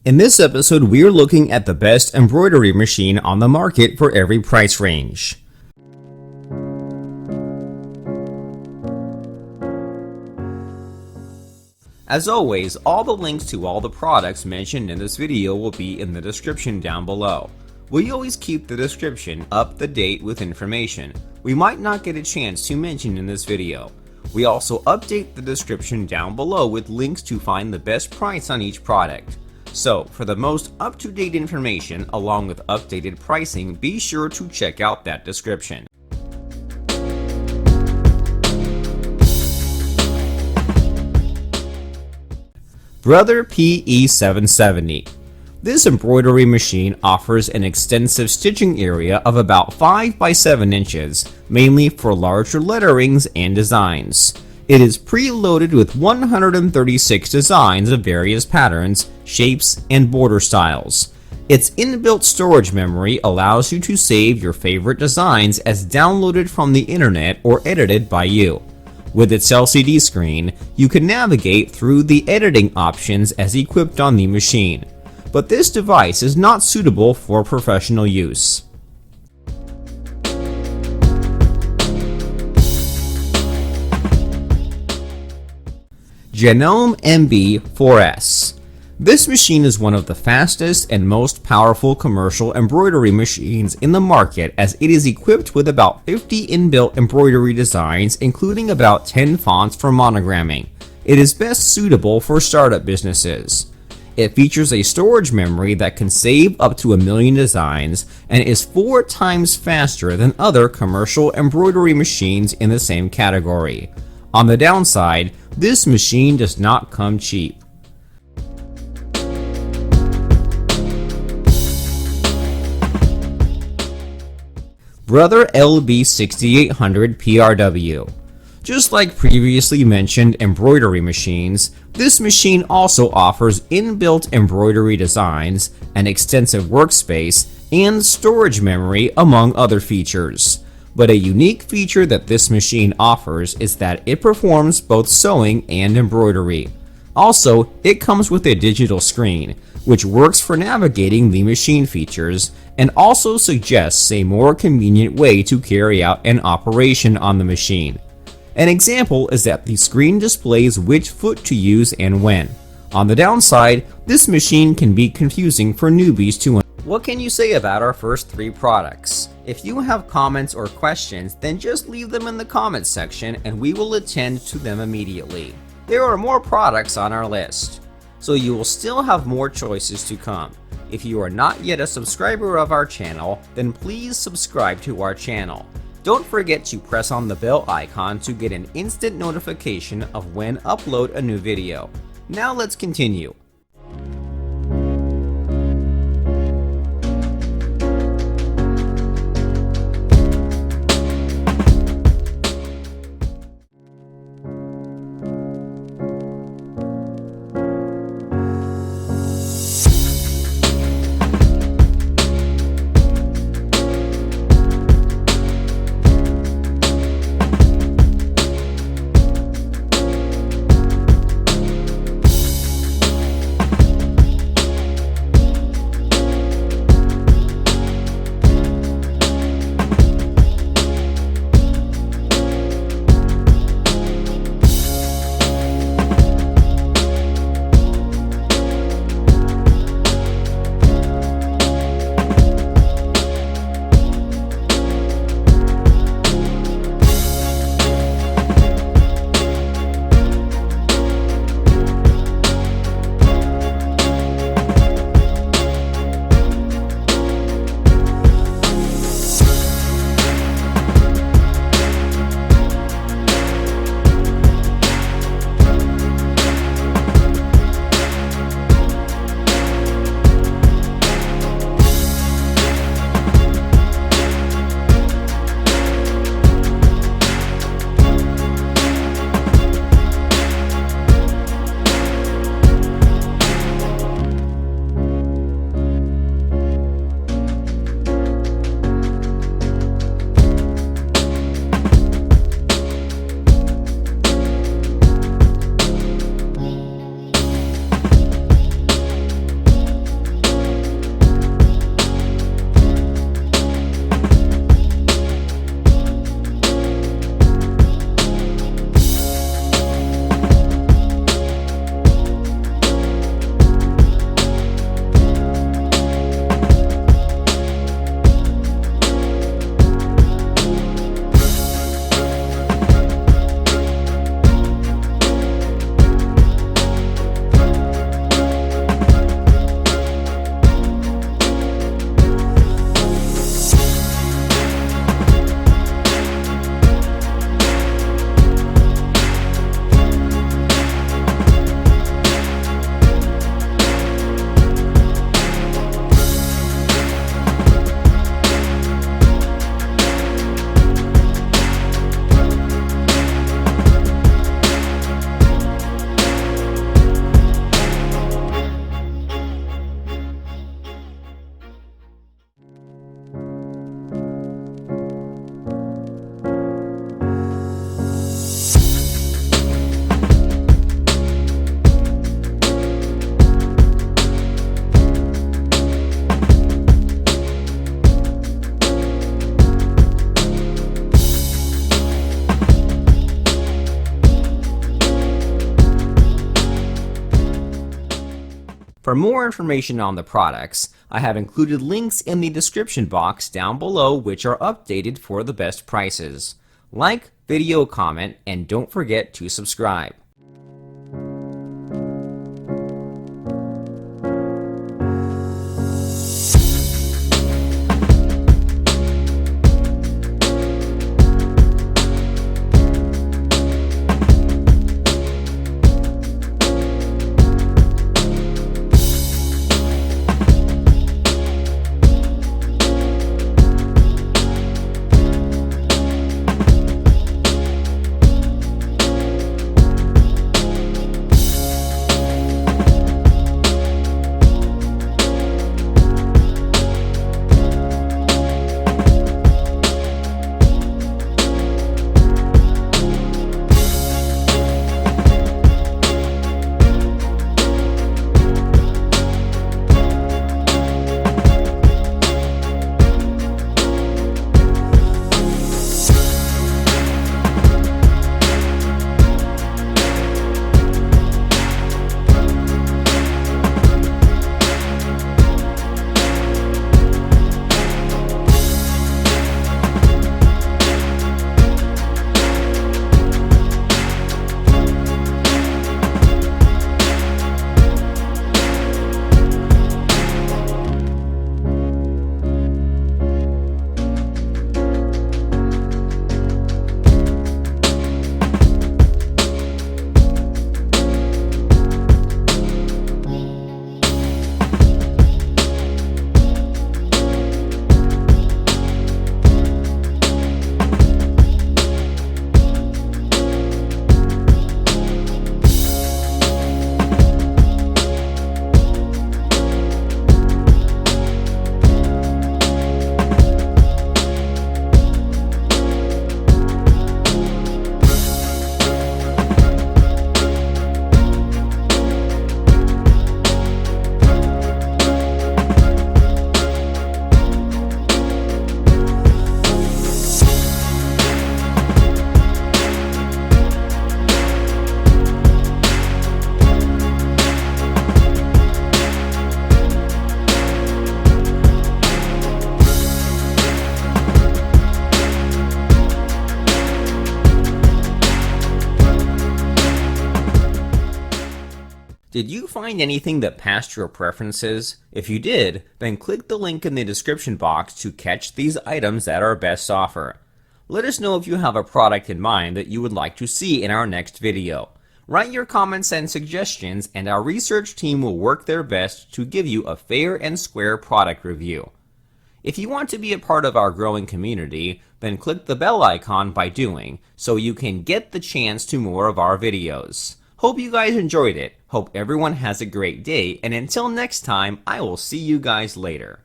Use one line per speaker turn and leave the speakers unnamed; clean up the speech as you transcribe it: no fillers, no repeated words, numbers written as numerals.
In this episode, we're looking at the best embroidery machine on the market for every price range. As always, all the links to all the products mentioned in this video will be in the description down below. We always keep the description up to date with information we might not get a chance to mention in this video. We also update the description down below with links to find the best price on each product. So, for the most up-to-date information along with updated pricing, be sure to check out that description. Brother PE770. This embroidery machine offers an extensive stitching area of about 5 by 7 inches, mainly for larger letterings and designs. It is preloaded with 136 designs of various patterns, shapes, and border styles. Its inbuilt storage memory allows you to save your favorite designs as downloaded from the internet or edited by you. With its LCD screen, you can navigate through the editing options as equipped on the machine. But this device is not suitable for professional use. Genome MB4S. This machine is one of the fastest and most powerful commercial embroidery machines in the market, as it is equipped with about 50 inbuilt embroidery designs, including about 10 fonts for monogramming. It is best suitable for startup businesses. It features a storage memory that can save up to 1 million designs and is 4 times faster than other commercial embroidery machines in the same category. On the downside, this machine does not come cheap. Brother LB6800 PRW. Just like previously mentioned embroidery machines, this machine also offers inbuilt embroidery designs, an extensive workspace, and storage memory, among other features. But a unique feature that this machine offers is that it performs both sewing and embroidery. Also, it comes with a digital screen, which works for navigating the machine features, and also suggests a more convenient way to carry out an operation on the machine. An example is that the screen displays which foot to use and when. On the downside, this machine can be confusing for newbies to understand. What can you say about our first 3 products? If you have comments or questions, then just leave them in the comments section and we will attend to them immediately. There are more products on our list, so you will still have more choices to come. If you are not yet a subscriber of our channel, then please subscribe to our channel. Don't forget to press on the bell icon to get an instant notification of when upload a new video. Now let's continue. For more information on the products, I have included links in the description box down below which are updated for the best prices. Like, video, comment, and don't forget to subscribe. Did you find anything that passed your preferences? If you did, then click the link in the description box to catch these items at our best offer. Let us know if you have a product in mind that you would like to see in our next video. Write your comments and suggestions, and our research team will work their best to give you a fair and square product review. If you want to be a part of our growing community, then click the bell icon by doing, so you can get the chance to more of our videos. Hope you guys enjoyed it. Hope everyone has a great day, and until next time, I will see you guys later.